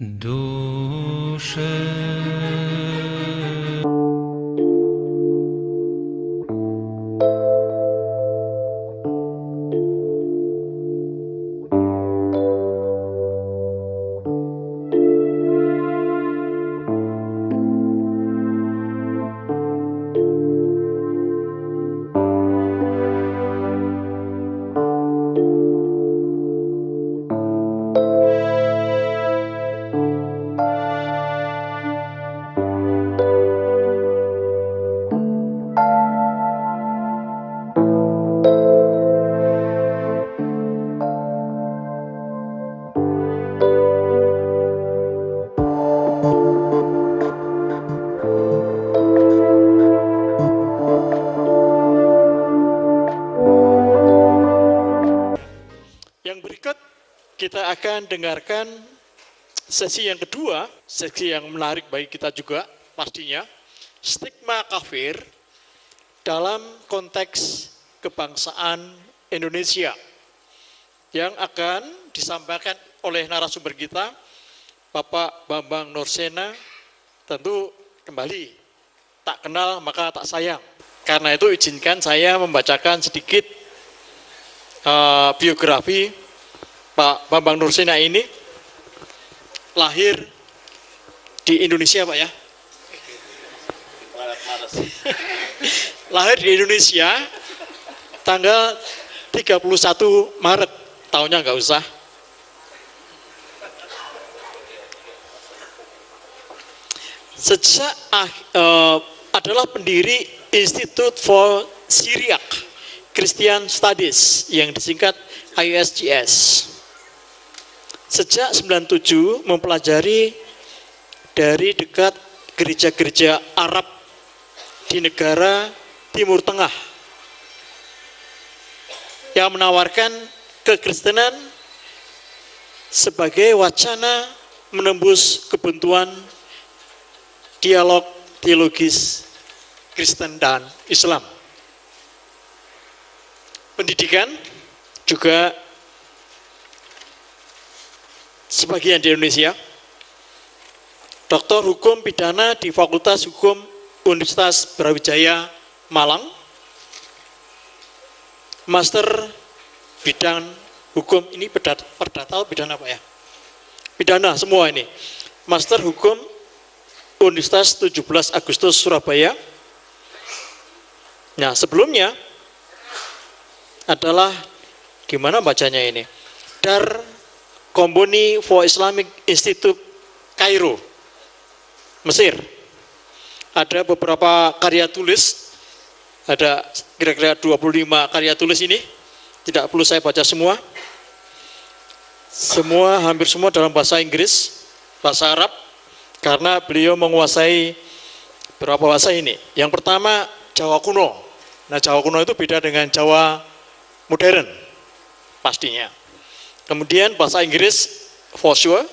duše. Yang berikut kita akan dengarkan sesi yang kedua, sesi yang menarik bagi kita juga pastinya, stigma kafir dalam konteks kebangsaan Indonesia yang akan disampaikan oleh narasumber kita, Bapak Bambang Nursena. Tentu kembali, tak kenal maka tak sayang. Karena itu izinkan saya membacakan sedikit biografi Pak Bambang Nursena ini. Lahir di Indonesia, Pak ya. Lahir di Indonesia tanggal 31 Maret, tahunnya nggak usah. Sejak adalah pendiri Institute for Syriac Christian Studies yang disingkat ISGS. Sejak 97 mempelajari dari dekat gereja-gereja Arab di negara Timur Tengah yang menawarkan kekristenan sebagai wacana menembus kebuntuan dialog teologis Kristen dan Islam. Pendidikan juga sebagian di Indonesia, Doktor Hukum Pidana di Fakultas Hukum Universitas Brawijaya Malang, Master bidang hukum, ini perdata atau pidana Pak ya? Pidana semua ini. Master Hukum Universitas 17 Agustus Surabaya. Nah, sebelumnya adalah gimana bacanya ini? Dar Company for Islamic Institute Kairo, Mesir. Ada beberapa karya tulis, ada kira-kira 25 karya tulis ini, tidak perlu saya baca semua. Hampir semua dalam bahasa Inggris, bahasa Arab, karena beliau menguasai beberapa bahasa ini. Yang pertama, Jawa kuno. Nah, Jawa kuno itu beda dengan Jawa modern, pastinya. Kemudian bahasa Inggris, for sure,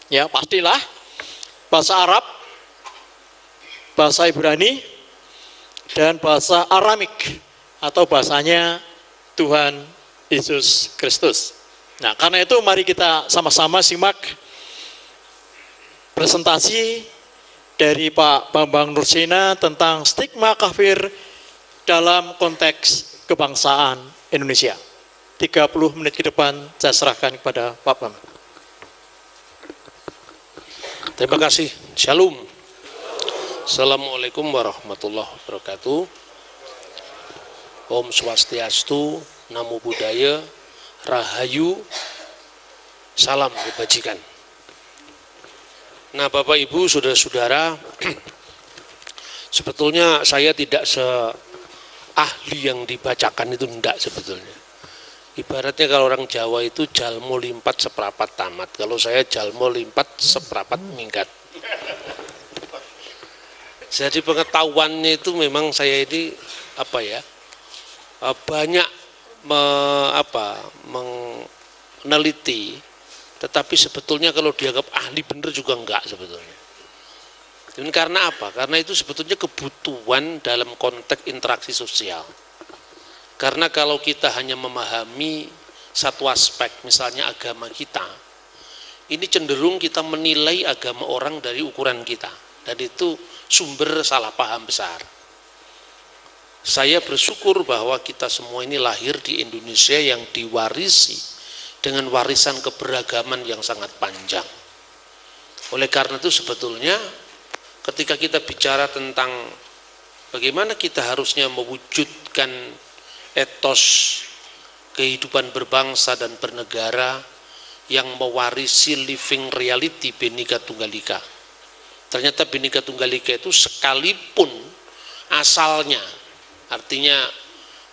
ya pastilah. Bahasa Arab, bahasa Ibrani, dan bahasa Aramik, atau bahasanya Tuhan Yesus Kristus. Nah, karena itu mari kita sama-sama simak presentasi dari Pak Bambang Nursena tentang stigma kafir dalam konteks kebangsaan Indonesia. 30 menit ke depan saya serahkan kepada Pak Bambang. Terima kasih. Shalom. Assalamualaikum warahmatullahi wabarakatuh. Om Swastiastu, Namo Buddhaya, Rahayu, Salam Kebajikan. Nah, Bapak Ibu, saudara-saudara, sebetulnya saya tidak seahli yang dibacakan itu, enggak sebetulnya. Ibaratnya kalau orang Jawa itu jalmo limpat seperapat tamat, kalau saya jalmo limpat seperapat minggat. Jadi pengetahuannya itu memang saya ini banyak meneliti, tetapi sebetulnya kalau dianggap ahli benar juga enggak sebetulnya. Dan karena apa? Karena itu sebetulnya kebutuhan dalam konteks interaksi sosial. Karena kalau kita hanya memahami satu aspek, misalnya agama kita, ini cenderung kita menilai agama orang dari ukuran kita, dan itu sumber salah paham besar. Saya bersyukur bahwa kita semua ini lahir di Indonesia yang diwarisi dengan warisan keberagaman yang sangat panjang. Oleh karena itu sebetulnya ketika kita bicara tentang bagaimana kita harusnya mewujudkan etos kehidupan berbangsa dan bernegara yang mewarisi living reality Bhinneka Tunggal Ika. Ternyata Bhinneka Tunggal Ika itu sekalipun asalnya, artinya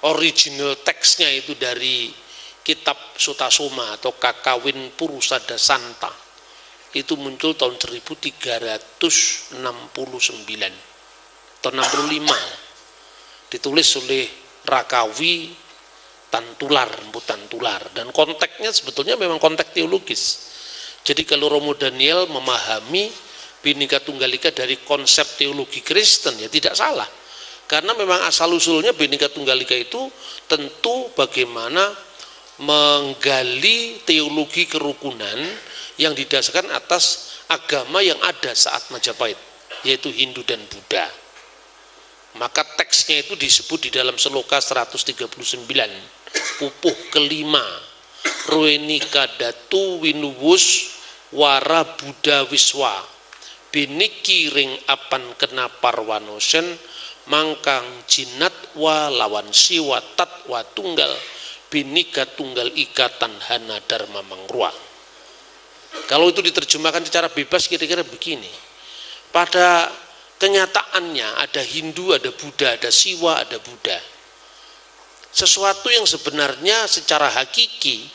original teksnya itu dari kitab Sutasoma atau Kakawin Purusada Santa, itu muncul tahun 1369 atau 65, ditulis oleh Rakawi Tantular, Mpu Tantular, dan konteksnya sebetulnya memang konteks teologis. Jadi kalau Romo Daniel memahami Bhinneka Tunggal Ika dari konsep teologi Kristen, ya tidak salah, karena memang asal usulnya Bhinneka Tunggal Ika itu tentu bagaimana menggali teologi kerukunan yang didasarkan atas agama yang ada saat Majapahit, yaitu Hindu dan Buddha. Maka teksnya itu disebut di dalam Seloka 139, pupuh kelima, Ruenika Datu Winuwus Wara Buddha Wiswa, Biniki Ring Apan Kena Parwanosen, Mangkang Jinat Wa Lawan Siwa Tat Wa Tunggal, Bhinneka Tunggal Ika Tanhana Dharma Mangrua. Kalau itu diterjemahkan secara bebas kira-kira begini, pada kenyataannya ada Hindu, ada Buddha, ada Siwa, ada Buddha. Sesuatu yang sebenarnya secara hakiki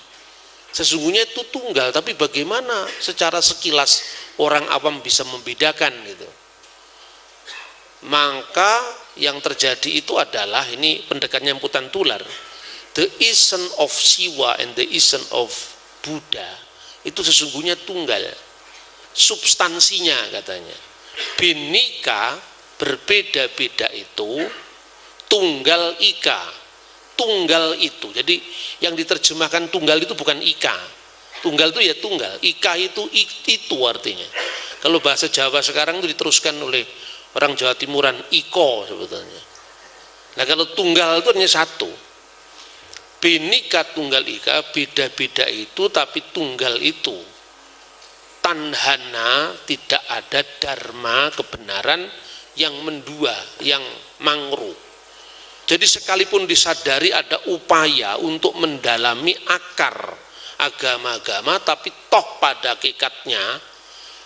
sesungguhnya itu tunggal, tapi bagaimana secara sekilas orang awam bisa membedakan gitu. Maka yang terjadi itu adalah, ini pendekatnya Mpu Tantular, the essence of Siwa and the essence of Buddha itu sesungguhnya tunggal, substansinya katanya. Bhinneka berbeda-beda itu, tunggal ika, tunggal itu. Jadi yang diterjemahkan tunggal itu bukan ika, tunggal itu ya tunggal, ika itu artinya. Kalau bahasa Jawa sekarang itu diteruskan oleh orang Jawa Timuran, iko sebetulnya. Nah kalau tunggal itu hanya satu. Bhinneka Tunggal Ika, beda-beda itu tapi tunggal itu. Tanhana, tidak ada dharma, kebenaran yang mendua, yang mangru. Jadi sekalipun disadari ada upaya untuk mendalami akar agama-agama, tapi toh pada hakikatnya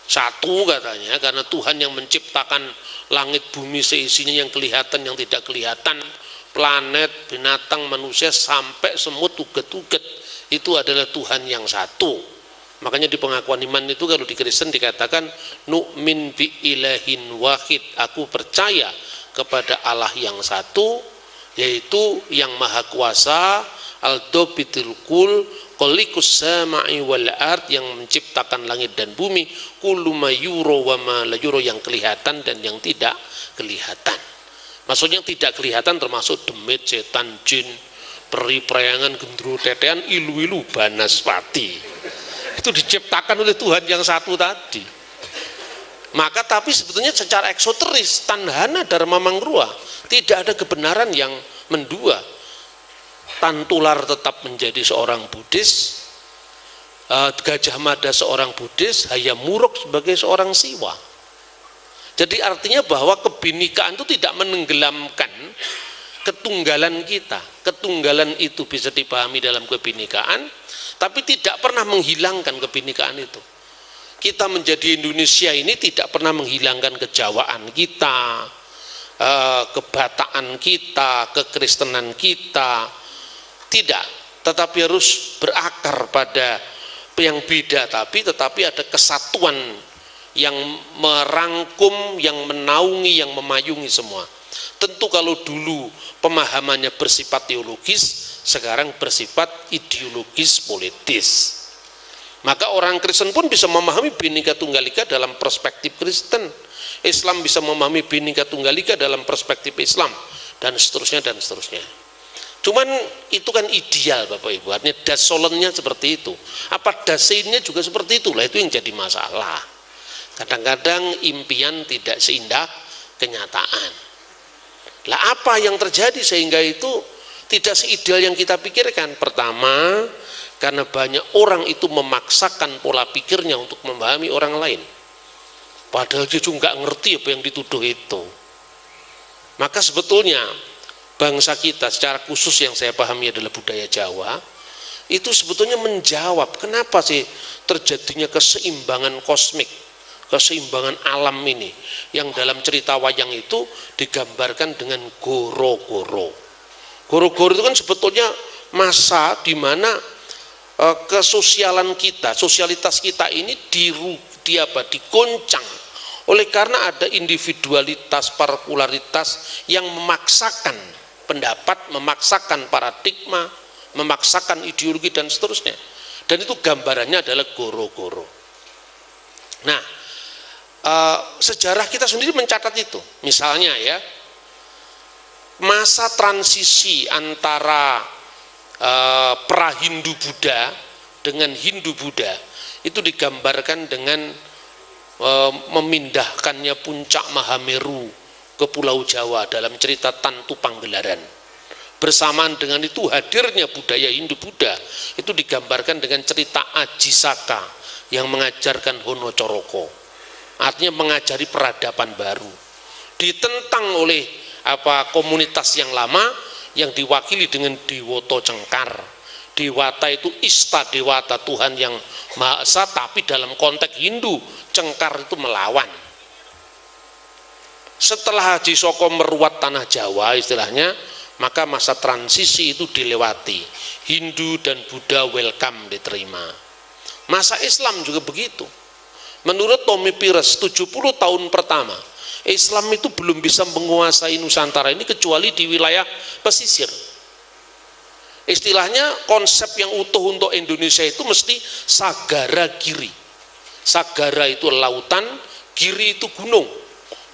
satu katanya, karena Tuhan yang menciptakan langit bumi seisinya, yang kelihatan, yang tidak kelihatan, planet, binatang, manusia, sampai semut, uget-uget, itu adalah Tuhan yang satu. Makanya di pengakuan iman itu kalau di Kristen dikatakan nu'min bi ilahin wahid, aku percaya kepada Allah yang satu, yaitu yang maha kuasa, al-dobitul kul, qolikus sama'i wal ard, yang menciptakan langit dan bumi, kullu ma yuro wa ma la yuro, yang kelihatan dan yang tidak kelihatan. Maksudnya yang tidak kelihatan termasuk demit, setan, jin, peri, prayangan, gendruwo, tetean, ilu-ilu, banaspati. Itu diciptakan oleh Tuhan yang satu tadi. Maka tapi sebetulnya secara eksoteris, tanhana dharma mangrua, tidak ada kebenaran yang mendua. Tantular tetap menjadi seorang Buddhis, Gajah Mada seorang Buddhis, Hayam Wuruk sebagai seorang Siwa. Jadi artinya bahwa kebhinnekaan itu tidak menenggelamkan ketunggalan kita. Ketunggalan itu bisa dipahami dalam kebhinnekaan, tapi tidak pernah menghilangkan kebhinnekaan itu. Kita menjadi Indonesia ini tidak pernah menghilangkan kejawaan kita, kebataan kita, kekristenan kita, tidak. Tetapi harus berakar pada yang beda, tetapi ada kesatuan yang merangkum, yang menaungi, yang memayungi semua. Tentu kalau dulu pemahamannya bersifat teologis, sekarang bersifat ideologis politis. Maka orang Kristen pun bisa memahami Bhinneka Tunggal Ika dalam perspektif Kristen. Islam bisa memahami Bhinneka Tunggal Ika dalam perspektif Islam, dan seterusnya dan seterusnya. Cuman itu kan ideal Bapak Ibu, artinya das solemnnya seperti itu. Apa dasinnya juga seperti itulah, itu yang jadi masalah. Kadang-kadang impian tidak seindah kenyataan. Lah apa yang terjadi sehingga itu tidak seideal yang kita pikirkan? Pertama, karena banyak orang itu memaksakan pola pikirnya untuk memahami orang lain. Padahal dia juga nggak ngerti apa yang dituduh itu. Maka sebetulnya bangsa kita secara khusus yang saya pahami adalah budaya Jawa, itu sebetulnya menjawab kenapa sih terjadinya keseimbangan kosmik, keseimbangan alam ini, yang dalam cerita wayang itu digambarkan dengan goro-goro. Goro-goro itu kan sebetulnya masa di mana kesosialan kita, sosialitas kita ini digoncang oleh karena ada individualitas, partikularitas yang memaksakan pendapat, memaksakan paradigma, memaksakan ideologi dan seterusnya. Dan itu gambarannya adalah goro-goro. Nah, sejarah kita sendiri mencatat itu. Misalnya ya, masa transisi antara pra-Hindu Buddha dengan Hindu Buddha itu digambarkan dengan memindahkannya puncak Mahameru ke Pulau Jawa dalam cerita Tantu Panggelaran. Bersamaan dengan itu hadirnya budaya Hindu Buddha itu digambarkan dengan cerita Ajisaka yang mengajarkan Hono Coroko, artinya mengajari peradaban baru, ditentang oleh komunitas yang lama yang diwakili dengan Dewoto Cengkar. Dewata itu Ista Dewata, Tuhan yang Maha Esa, tapi dalam konteks Hindu Cengkar itu melawan. Setelah Haji Soko meruat tanah Jawa istilahnya, maka masa transisi itu dilewati. Hindu dan Buddha welcome, diterima. Masa Islam juga begitu. Menurut Tommy Pires, 70 tahun pertama Islam itu belum bisa menguasai Nusantara ini kecuali di wilayah pesisir. Istilahnya konsep yang utuh untuk Indonesia itu mesti sagara giri. Sagara itu lautan, giri itu gunung.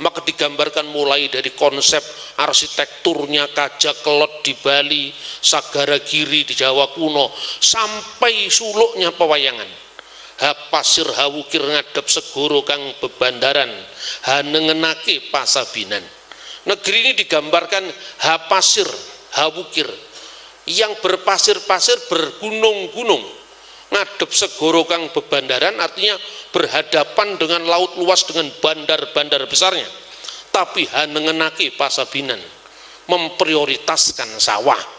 Maka digambarkan mulai dari konsep arsitekturnya Kajak Kelot di Bali, sagara giri di Jawa kuno, sampai suluknya pewayangan. Pasir hawukir ngadep segoro kang bebandaran, hanengenake pasabinan. Negeri ini digambarkan pasir hawukir, yang berpasir-pasir, bergunung-gunung, ngadep segoro kang bebandaran, artinya berhadapan dengan laut luas dengan bandar-bandar besarnya. Tapi hanengenake pasabinan, memprioritaskan sawah.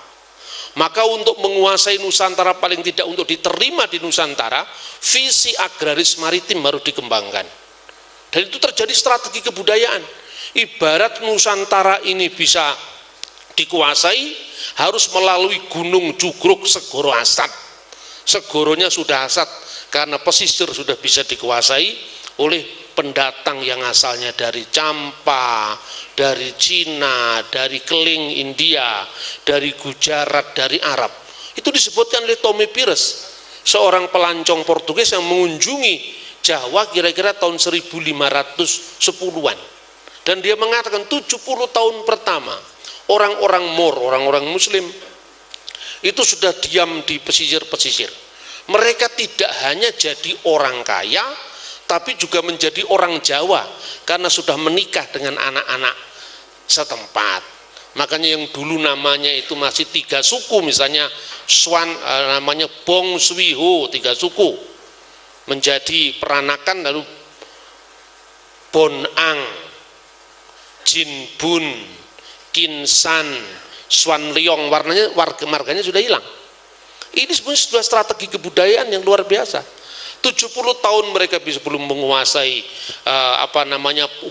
Maka untuk menguasai Nusantara, paling tidak untuk diterima di Nusantara, visi agraris maritim harus dikembangkan. Dan itu terjadi strategi kebudayaan. Ibarat Nusantara ini bisa dikuasai, harus melalui Gunung Jugruk, Segoro Asat. Segoronya sudah asat karena pesisir sudah bisa dikuasai oleh pendatang yang asalnya dari Campa, dari Cina, dari Keling India, dari Gujarat, dari Arab. Itu disebutkan oleh Tommy Pires, seorang pelancong Portugis yang mengunjungi Jawa kira-kira tahun 1510-an. Dan dia mengatakan 70 tahun pertama orang-orang Moor, orang-orang Muslim itu sudah diam di pesisir-pesisir. Mereka tidak hanya jadi orang kaya, tapi juga menjadi orang Jawa karena sudah menikah dengan anak-anak setempat. Makanya yang dulu namanya itu masih 3 suku, misalnya Swan, namanya Bong Swiho, 3 suku, menjadi peranakan, lalu Bonang, Jinbun, Kinsan, Swan Leong, marganya sudah hilang. Ini sebenarnya sudah strategi kebudayaan yang luar biasa. 70 tahun mereka bisa belum menguasai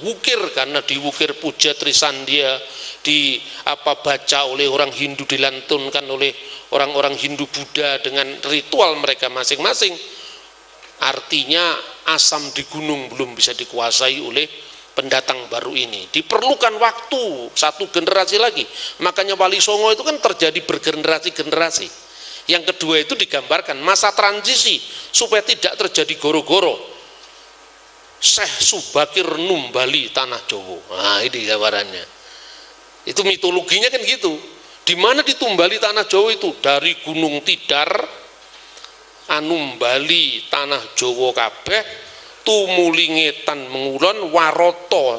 Wukir, karena di Wukir Puja Trisandia baca oleh orang Hindu, dilantunkan oleh orang-orang Hindu Buddha dengan ritual mereka masing-masing. Artinya asam di gunung belum bisa dikuasai oleh pendatang baru ini. Diperlukan waktu 1 generasi lagi. Makanya Wali Songo itu kan terjadi bergenerasi-generasi. Yang kedua itu digambarkan masa transisi supaya tidak terjadi goro-goro. Syekh Subakir Numbali tanah Jowo. Nah, ini gambarannya. Itu mitologinya kan gitu. Di mana ditumbali tanah Jawa itu? Dari Gunung Tidar, anumbali tanah Jawa kabeh, tumulingetan mengulon waroto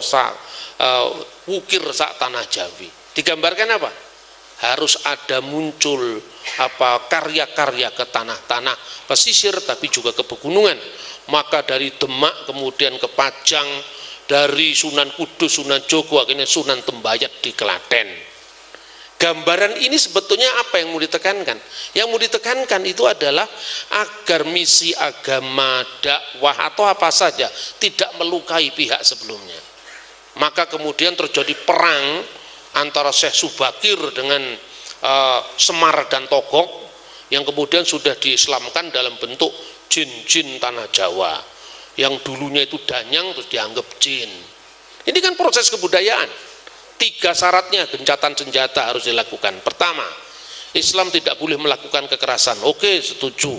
wukir sak tanah Jawi. Digambarkan apa? Harus ada muncul karya-karya ke tanah-tanah pesisir tapi juga ke pegunungan. Maka dari Demak kemudian ke Pajang, dari Sunan Kudus, Sunan Jogja, akhirnya Sunan Tembayat di Klaten. Gambaran ini sebetulnya apa yang mau ditekankan? Yang mau ditekankan itu adalah agar misi agama, dakwah atau apa saja tidak melukai pihak sebelumnya. Maka kemudian terjadi perang antara Syekh Subakir dengan Semar dan Togok yang kemudian sudah diislamkan dalam bentuk jin-jin tanah Jawa. Yang dulunya itu danyang terus dianggap jin. Ini kan proses kebudayaan. 3 syaratnya gencatan senjata harus dilakukan. Pertama, Islam tidak boleh melakukan kekerasan. Oke, setuju.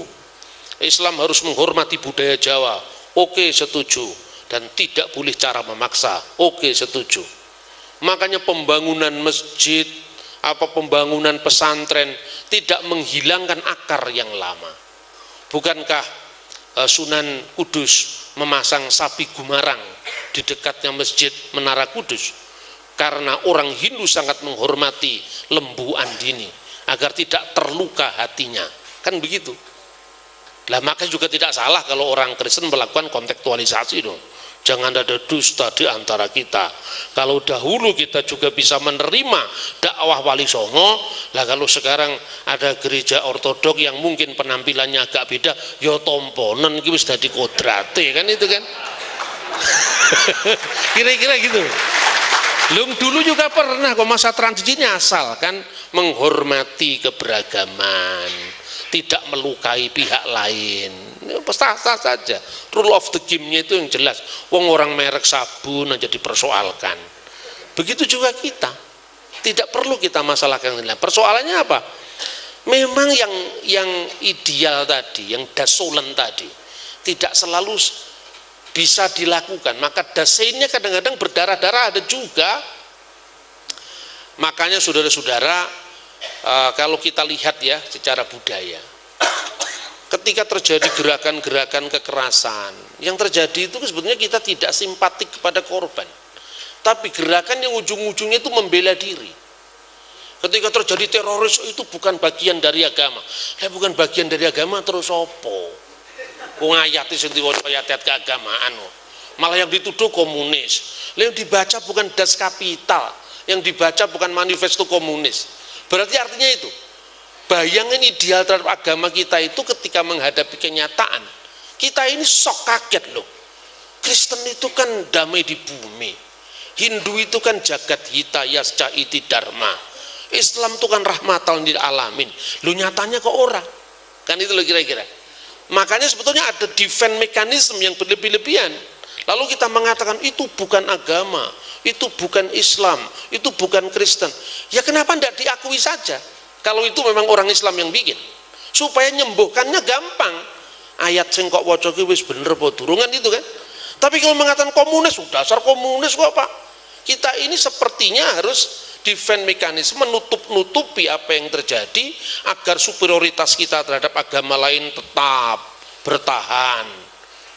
Islam harus menghormati budaya Jawa. Oke, setuju. Dan tidak boleh cara memaksa. Oke, setuju. Makanya pembangunan masjid, pembangunan pesantren tidak menghilangkan akar yang lama. Bukankah Sunan Kudus memasang sapi gumarang di dekatnya masjid Menara Kudus? Karena orang Hindu sangat menghormati lembu andini agar tidak terluka hatinya, kan begitu. Lah maka juga tidak salah kalau orang Kristen melakukan kontekstualisasi dong. Jangan ada dusta di antara kita. Kalau dahulu kita juga bisa menerima dakwah Wali Songo, lah kalau sekarang ada gereja ortodok yang mungkin penampilannya agak beda, ya tomponen iki wis dadi kodrate kan itu kan. Kira-kira gitu. Dulu juga pernah kok masa transisinya asalkan menghormati keberagaman, tidak melukai pihak lain. Sah-sah saja. Rule of the game-nya itu yang jelas. Wong orang merek sabun aja dipersoalkan. Begitu juga kita. Tidak perlu kita masalahkan. Persoalannya apa? Memang yang ideal tadi, yang dasolen tadi, tidak selalu bisa dilakukan. Maka dasainnya kadang-kadang berdarah-darah ada juga. Makanya saudara-saudara, kalau kita lihat ya secara budaya, ketika terjadi gerakan-gerakan kekerasan, yang terjadi itu sebetulnya kita tidak simpatik kepada korban, tapi gerakan yang ujung-ujungnya itu membela diri. Ketika terjadi teroris itu bukan bagian dari agama. Bukan bagian dari agama terus opo? Wong ayat sing diwaca ayat keagamaan, malah yang dituduh komunis. Yang dibaca bukan Das Kapital, yang dibaca bukan manifesto komunis. Berarti artinya itu, bayangan ideal terhadap agama kita itu ketika menghadapi kenyataan, kita ini sok kaget loh. Kristen itu kan damai di bumi, Hindu itu kan jagat hita yasca iti dharma, Islam itu kan rahmatan lil alamin. Lu nyatanya ke orang, kan itu loh kira-kira. Makanya sebetulnya ada defense mekanisme yang berlebih-lebihan. Lalu kita mengatakan itu bukan agama, itu bukan Islam, itu bukan Kristen. Ya kenapa tidak diakui saja? Kalau itu memang orang Islam yang bikin, supaya nyembuhkannya gampang. Ayat sing kok waca ki wis bener apa durungan itu kan. Tapi kalau mengatakan komunis, dasar komunis kok Pak. Kita ini sepertinya harus defense mekanisme menutup-nutupi apa yang terjadi agar superioritas kita terhadap agama lain tetap bertahan.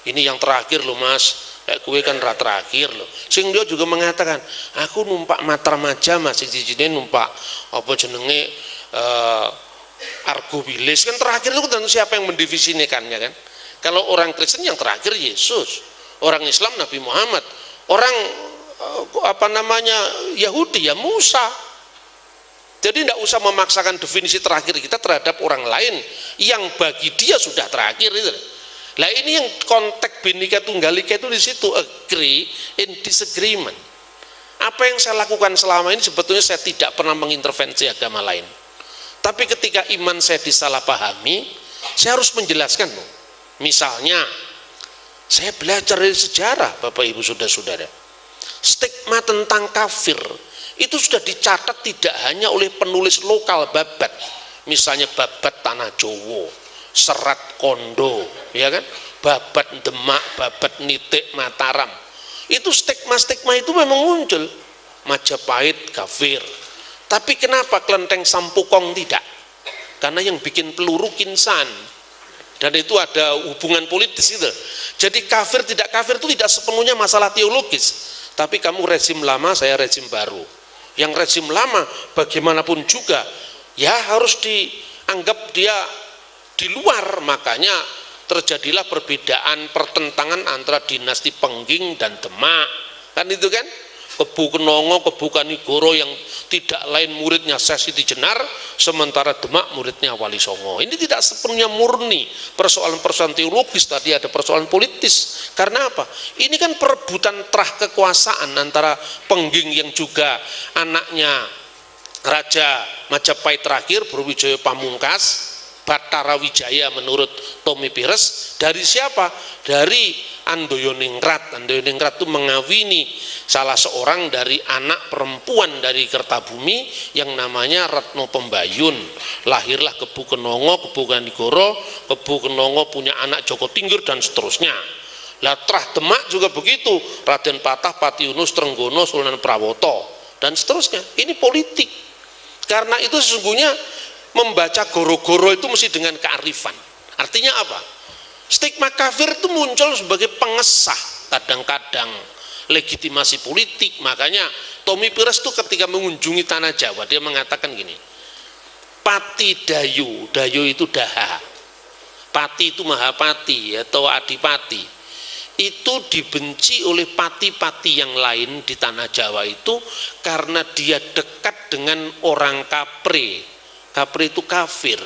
Ini yang terakhir loh Mas, gue kan terakhir loh. Sing dia juga mengatakan, aku numpak Matramaja Mas, siji-sijine numpak apa jenenge Argo Wilis kan terakhir itu tentu siapa yang mendefinisikannya kan? Kalau orang Kristen yang terakhir Yesus, orang Islam Nabi Muhammad, orang Yahudi ya Musa. Jadi tidak usah memaksakan definisi terakhir kita terhadap orang lain yang bagi dia sudah terakhir itu. Nah ini yang konteks Bhinneka Tunggal Ika itu di situ, agree in disagreement. Apa yang saya lakukan selama ini sebetulnya saya tidak pernah mengintervensi agama lain. Tapi ketika iman saya disalahpahami, saya harus menjelaskan. Misalnya, saya belajar dari sejarah, Bapak Ibu Saudara-saudara. Stigma tentang kafir itu sudah dicatat tidak hanya oleh penulis lokal Babat, misalnya Babat Tanah Jowo, Serat Kondo, ya kan, Babat Demak, Babat Nitik Mataram. Itu stigma-stigma itu memang muncul. Majapahit kafir, Tapi kenapa kelenteng Sampukong tidak? Karena yang bikin peluru Kinsan, dan itu ada hubungan politis itu. Jadi kafir tidak kafir itu tidak sepenuhnya masalah teologis, tapi kamu rezim lama, saya rezim baru. Yang rezim lama bagaimanapun juga ya harus dianggap dia di luar, makanya terjadilah perbedaan pertentangan antara dinasti Pengging dan Demak, kan itu kan? Kebu Kenongo, Kebu Kanigoro yang tidak lain muridnya Syekh Siti Jenar, sementara Demak muridnya Wali Songo. Ini tidak sepenuhnya murni persoalan-persoalan teologis, tadi ada persoalan politis. Karena apa? Ini kan perebutan terah kekuasaan antara Pengging yang juga anaknya Raja Majapahit terakhir, Brawijaya Pamungkas, Batara Wijaya menurut Tommy Pires, dari siapa? Dari Andoyoningrat. Andoyoningrat itu mengawini salah seorang dari anak perempuan dari Kertabumi yang namanya Retno Pembayun. Lahirlah Kebu Kenongo, Kebu Kanigoro, Kebu Kenongo punya anak Joko Tinggur dan seterusnya. Lah Trah Demak juga begitu, Raden Patah, Pati Yunus, Trenggono, Sunan Prawoto dan seterusnya. Ini politik. Karena itu sesungguhnya membaca goro-goro itu mesti dengan kearifan. Artinya apa? Stigma kafir itu muncul sebagai pengesah kadang-kadang legitimasi politik. Makanya Tommy Pires itu ketika mengunjungi tanah Jawa dia mengatakan gini, Pati Dayu, Dayu itu daha, Pati itu Mahapati atau Adipati, itu dibenci oleh pati-pati yang lain di tanah Jawa itu karena dia dekat dengan orang Kapre. Kapre itu kafir.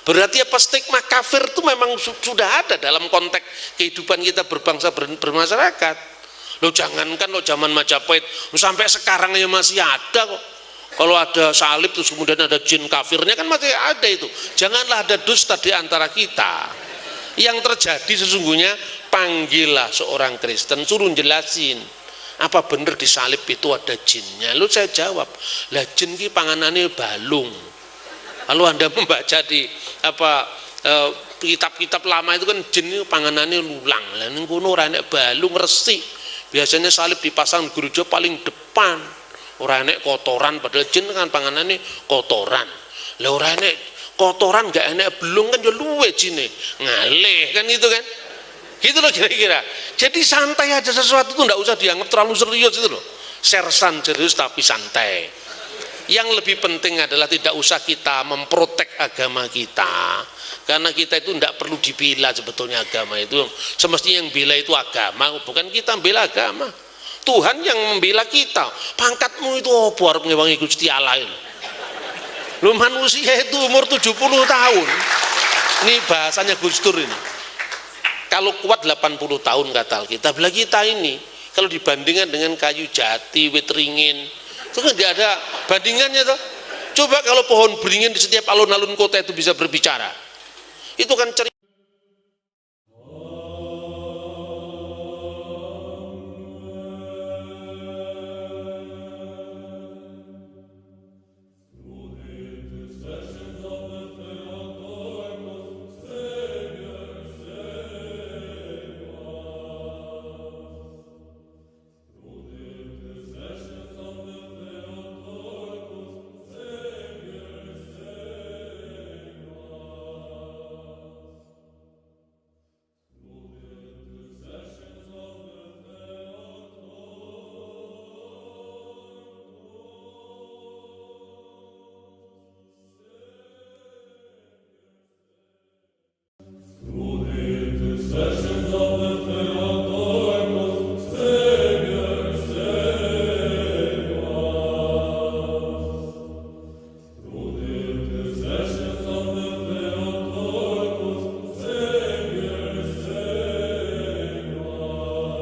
Berarti apa, stigma kafir itu memang sudah ada dalam konteks kehidupan kita berbangsa bermasyarakat. Lo jangankan lo zaman Majapahit, sampai sekarang ya masih ada kok. Kalau ada salib terus kemudian ada jin kafirnya kan masih ada itu. Janganlah ada dusta di antara kita. Yang terjadi sesungguhnya, panggillah seorang Kristen, suruh jelasin apa benar di salib itu ada jinnya. Lalu saya jawab, lah jin ki panganane balung. Kalau Anda membaca di kitab-kitab lama itu kan jin itu panganannya lulang. Lah ning kono ora enek balung resik. Biasanya salib dipasang gereja paling depan. Ora enek kotoran, padahal jin kan panganannya kotoran. Lah ora enek kotoran, enggak enek belung kan ya luwe jine. Ngalih kan itu kan. Gitu loh kira-kira. Jadi santai aja, sesuatu itu enggak usah dianggap terlalu serius itu loh. Sersan serius tapi santai. Yang lebih penting adalah tidak usah kita memprotek agama kita, karena kita itu tidak perlu dibela sebetulnya agama itu. Semestinya yang bela itu agama, bukan kita bela agama. Tuhan yang membela kita. Pangkatmu itu apa arep ngewangi Gusti Allah itu? Lu manusia itu umur 70 tahun. Ini bahasanya Gus Dur ini. Kalau kuat 80 tahun kata Alkitab. Lah kita ini kalau dibandingkan dengan kayu jati, wit ringin, itu kan tidak ada bandingannya toh. Coba kalau pohon beringin di setiap alun-alun kota itu bisa berbicara, itu kan cerita